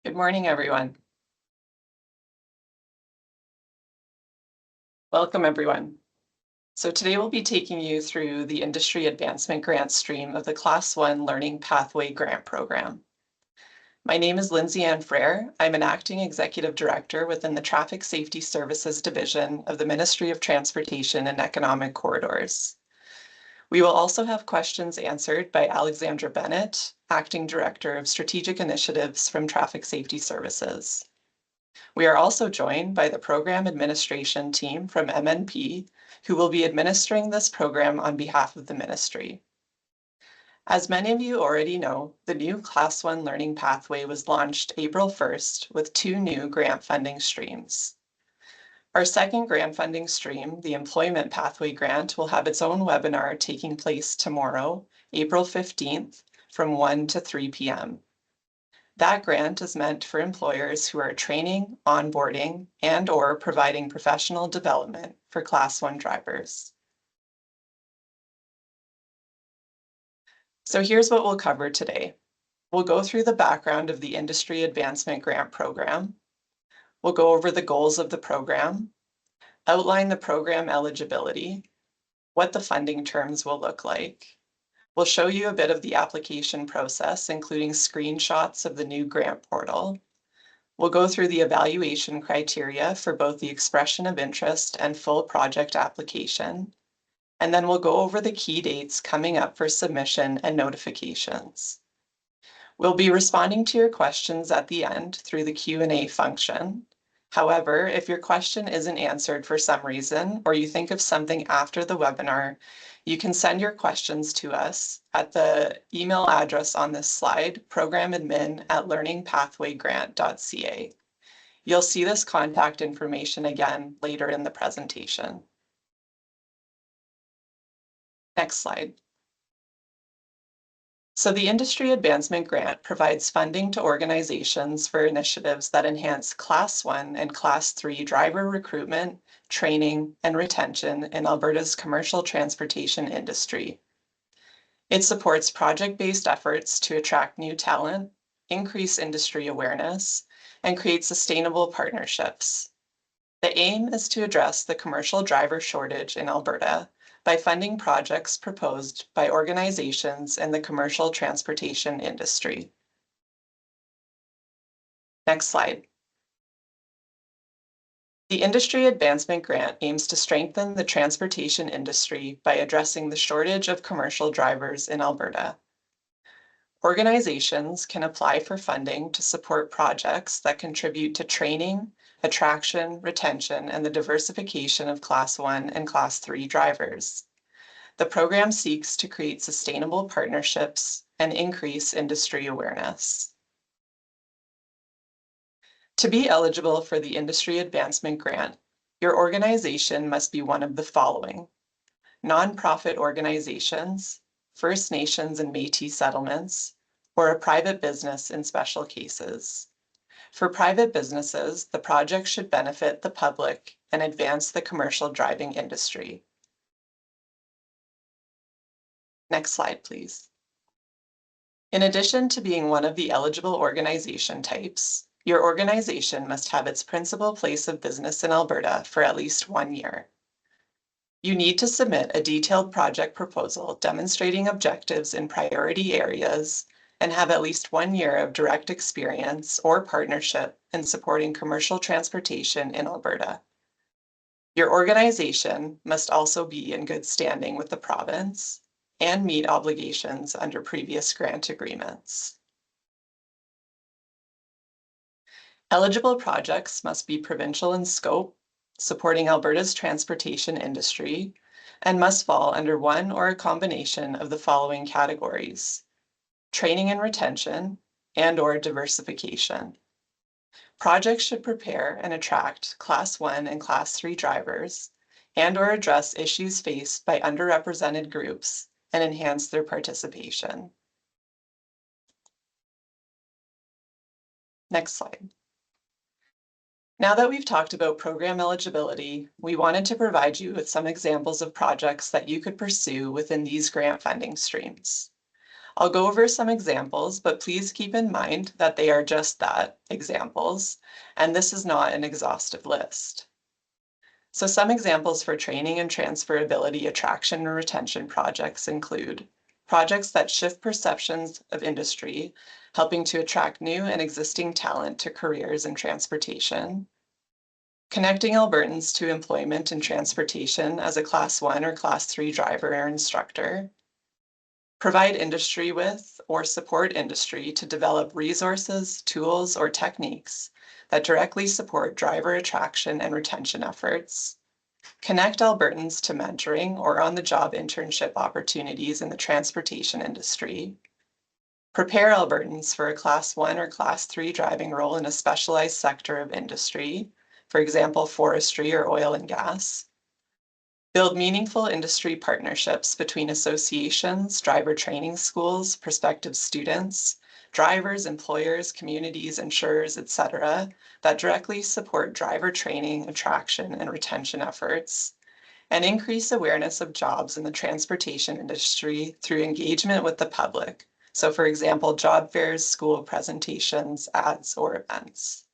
Good morning, everyone. Welcome, everyone. So today we'll be taking you through the Industry Advancement Grant stream of the Class 1 Learning Pathway Grant Program. My name is Lindsay Ann Frere. I'm an Acting Executive Director within the Traffic Safety Services Division of the Ministry of Transportation and Economic Corridors. We will also have questions answered by Alexandra Bennett, Acting Director of Strategic Initiatives from Traffic Safety Services. We are also joined by the program administration team from MNP, who will be administering this program on behalf of the ministry. As many of you already know, the new Class 1 Learning Pathway was launched April 1st with two new grant funding streams. Our second grant funding stream, the Employment Pathway Grant, will have its own webinar taking place tomorrow, April 15th, from 1 to 3 p.m. That grant is meant for employers who are training, onboarding, and/or providing professional development for Class 1 drivers. So here's what we'll cover today. We'll go through the background of the Industry Advancement Grant Program. We'll go over the goals of the program, outline the program eligibility, what the funding terms will look like. We'll show you a bit of the application process, including screenshots of the new grant portal. We'll go through the evaluation criteria for both the expression of interest and full project application. And then we'll go over the key dates coming up for submission and notifications. We'll be responding to your questions at the end through the Q&A function. However, if your question isn't answered for some reason, or you think of something after the webinar, you can send your questions to us at the email address on this slide, programadmin@learningpathwaygrant.ca. You'll see this contact information again later in the presentation. Next slide. So the Industry Advancement Grant provides funding to organizations for initiatives that enhance Class 1 and Class 3 driver recruitment, training, and retention in Alberta's commercial transportation industry. It supports project-based efforts to attract new talent, increase industry awareness, and create sustainable partnerships. The aim is to address the commercial driver shortage in Alberta by funding projects proposed by organizations in the commercial transportation industry. Next slide. The Industry Advancement Grant aims to strengthen the transportation industry by addressing the shortage of commercial drivers in Alberta. Organizations can apply for funding to support projects that contribute to training, attraction, retention, and the diversification of Class 1 and Class 3 drivers. The program seeks to create sustainable partnerships and increase industry awareness. To be eligible for the Industry Advancement Grant, your organization must be one of the following: nonprofit organizations, First Nations and Métis settlements, or a private business in special cases. For private businesses, the project should benefit the public and advance the commercial driving industry. Next slide, please. In addition to being one of the eligible organization types, your organization must have its principal place of business in Alberta for at least 1 year. You need to submit a detailed project proposal demonstrating objectives in priority areas and have at least 1 year of direct experience or partnership in supporting commercial transportation in Alberta. Your organization must also be in good standing with the province and meet obligations under previous grant agreements. Eligible projects must be provincial in scope, supporting Alberta's transportation industry, and must fall under one or a combination of the following categories: training and retention, and/or diversification. Projects should prepare and attract Class 1 and Class 3 drivers, and/or address issues faced by underrepresented groups and enhance their participation. Next slide. Now that we've talked about program eligibility, we wanted to provide you with some examples of projects that you could pursue within these grant funding streams. I'll go over some examples, but please keep in mind that they are just that, examples, and this is not an exhaustive list. So some examples for training and transferability attraction and retention projects include projects that shift perceptions of industry, helping to attract new and existing talent to careers in transportation, connecting Albertans to employment in transportation as a Class 1 or Class 3 driver or instructor, provide industry with or support industry to develop resources, tools, or techniques that directly support driver attraction and retention efforts, connect Albertans to mentoring or on-the-job internship opportunities in the transportation industry, prepare Albertans for a Class 1 or Class 3 driving role in a specialized sector of industry, for example, forestry or oil and gas, build meaningful industry partnerships between associations, driver training schools, prospective students, drivers, employers, communities, insurers, etc., that directly support driver training, attraction, and retention efforts, and increase awareness of jobs in the transportation industry through engagement with the public. So, for example, job fairs, school presentations, ads, or events.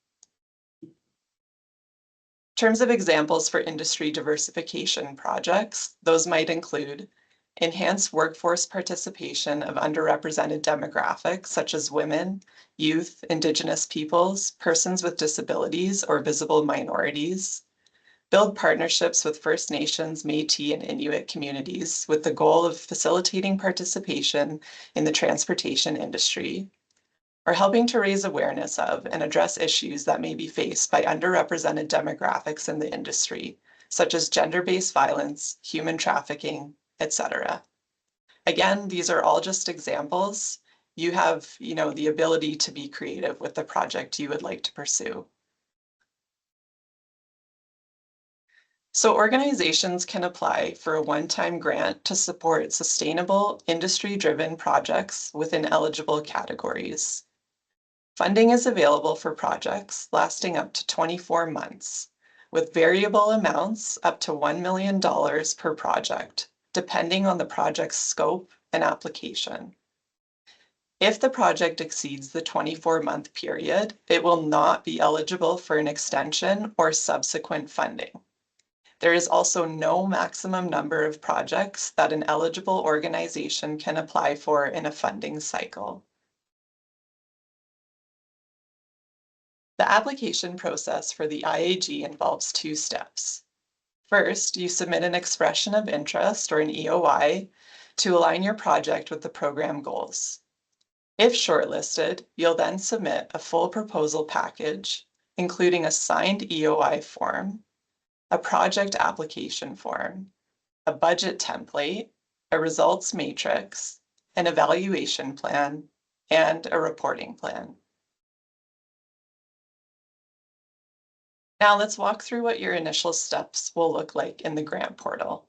In terms of examples for industry diversification projects, those might include enhanced workforce participation of underrepresented demographics such as women, youth, Indigenous peoples, persons with disabilities, or visible minorities, build partnerships with First Nations, Métis, and Inuit communities with the goal of facilitating participation in the transportation industry, or helping to raise awareness of and address issues that may be faced by underrepresented demographics in the industry, such as gender-based violence, human trafficking, etc. Again, these are all just examples. You have, the ability to be creative with the project you would like to pursue. So organizations can apply for a one-time grant to support sustainable, industry-driven projects within eligible categories. Funding is available for projects lasting up to 24 months, with variable amounts up to $1 million per project, depending on the project's scope and application. If the project exceeds the 24-month period, it will not be eligible for an extension or subsequent funding. There is also no maximum number of projects that an eligible organization can apply for in a funding cycle. The application process for the IAG involves two steps. First, you submit an expression of interest or an EOI to align your project with the program goals. If shortlisted, you'll then submit a full proposal package, including a signed EOI form, a project application form, a budget template, a results matrix, an evaluation plan, and a reporting plan. Now let's walk through what your initial steps will look like in the grant portal.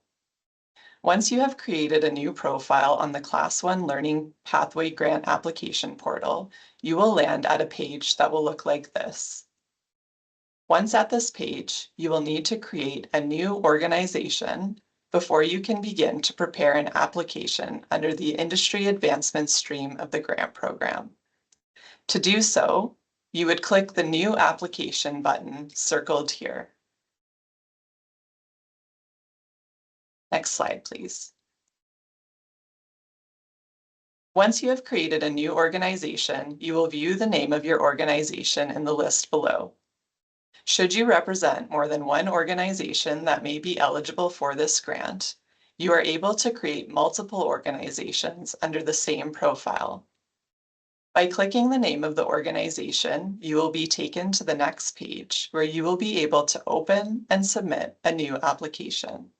Once you have created a new profile on the Class 1 Learning Pathway Grant Application portal, you will land at a page that will look like this. Once at this page, you will need to create a new organization before you can begin to prepare an application under the Industry Advancement stream of the grant program. To do so, you would click the New Application button circled here. Next slide, please. Once you have created a new organization, you will view the name of your organization in the list below. Should you represent more than one organization that may be eligible for this grant, you are able to create multiple organizations under the same profile. By clicking the name of the organization, you will be taken to the next page where you will be able to open and submit a new application.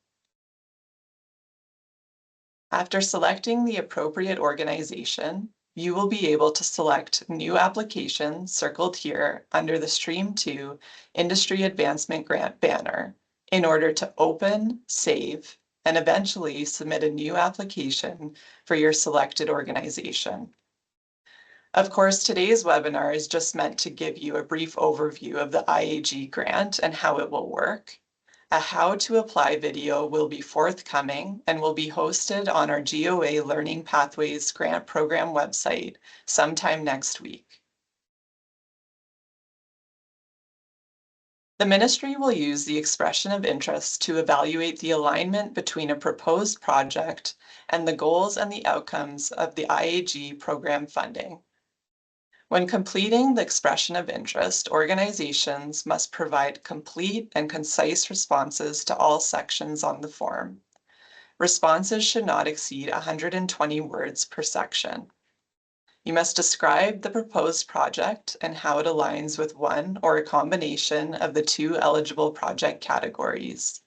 After selecting the appropriate organization, you will be able to select New Application circled here under the Stream 2 Industry Advancement Grant banner in order to open, save, and eventually submit a new application for your selected organization. Of course, today's webinar is just meant to give you a brief overview of the IAG grant and how it will work. A how to apply video will be forthcoming and will be hosted on our GOA Learning Pathways Grant Program website sometime next week. The ministry will use the expression of interest to evaluate the alignment between a proposed project and the goals and the outcomes of the IAG program funding. When completing the expression of interest, organizations must provide complete and concise responses to all sections on the form. Responses should not exceed 120 words per section. You must describe the proposed project and how it aligns with one or a combination of the two eligible project categories.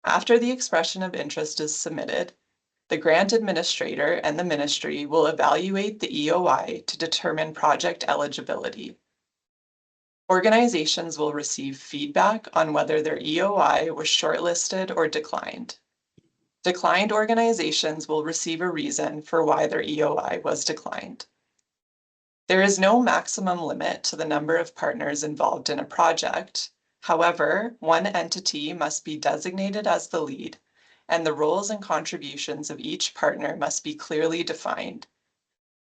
After the expression of interest is submitted, the grant administrator and the ministry will evaluate the EOI to determine project eligibility. Organizations will receive feedback on whether their EOI was shortlisted or declined. Declined organizations will receive a reason for why their EOI was declined. There is no maximum limit to the number of partners involved in a project. However, one entity must be designated as the lead, and the roles and contributions of each partner must be clearly defined.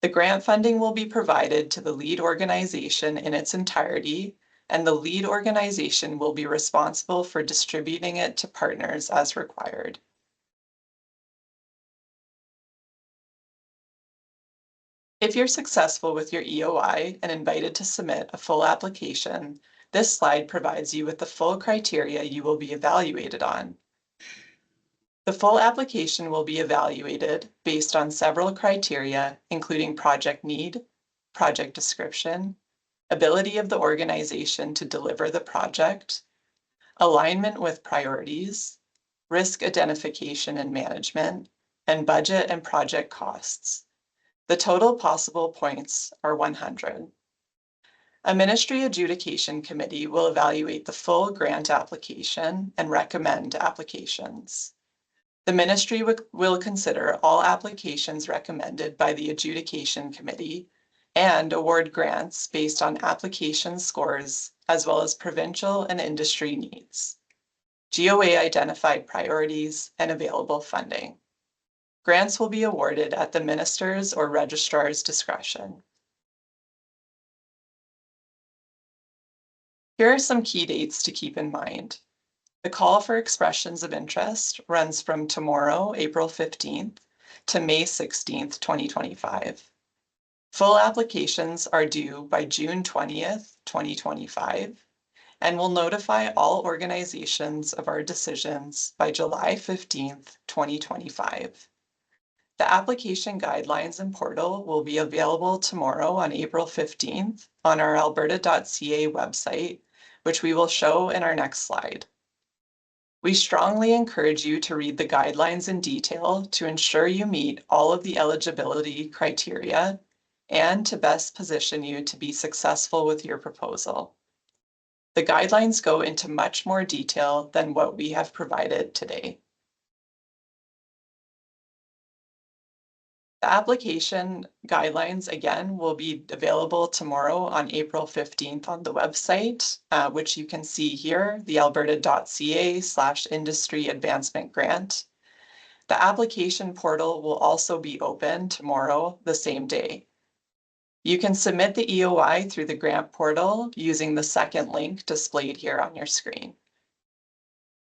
The grant funding will be provided to the lead organization in its entirety, and the lead organization will be responsible for distributing it to partners as required. If you're successful with your EOI and invited to submit a full application, this slide provides you with the full criteria you will be evaluated on. The full application will be evaluated based on several criteria, including project need, project description, ability of the organization to deliver the project, alignment with priorities, risk identification and management, and budget and project costs. The total possible points are 100. A ministry adjudication committee will evaluate the full grant application and recommend applications. The ministry will consider all applications recommended by the adjudication committee and award grants based on application scores as well as provincial and industry needs, GOA identified priorities, and available funding. Grants will be awarded at the minister's or registrar's discretion. Here are some key dates to keep in mind. The call for expressions of interest runs from tomorrow, April 15th, to May 16th, 2025. Full applications are due by June 20th, 2025, and will notify all organizations of our decisions by July 15th, 2025. The application guidelines and portal will be available tomorrow on April 15th on our alberta.ca website, which we will show in our next slide. We strongly encourage you to read the guidelines in detail to ensure you meet all of the eligibility criteria and to best position you to be successful with your proposal. The guidelines go into much more detail than what we have provided today. The application guidelines, again, will be available tomorrow on April 15th on the website, which you can see here, the alberta.ca/industry advancement grant. The application portal will also be open tomorrow, the same day. You can submit the EOI through the grant portal using the second link displayed here on your screen.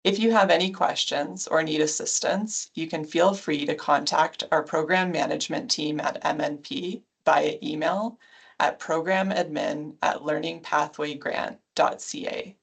If you have any questions or need assistance, you can feel free to contact our program management team at MNP via email at programadmin@learningpathwaygrant.ca.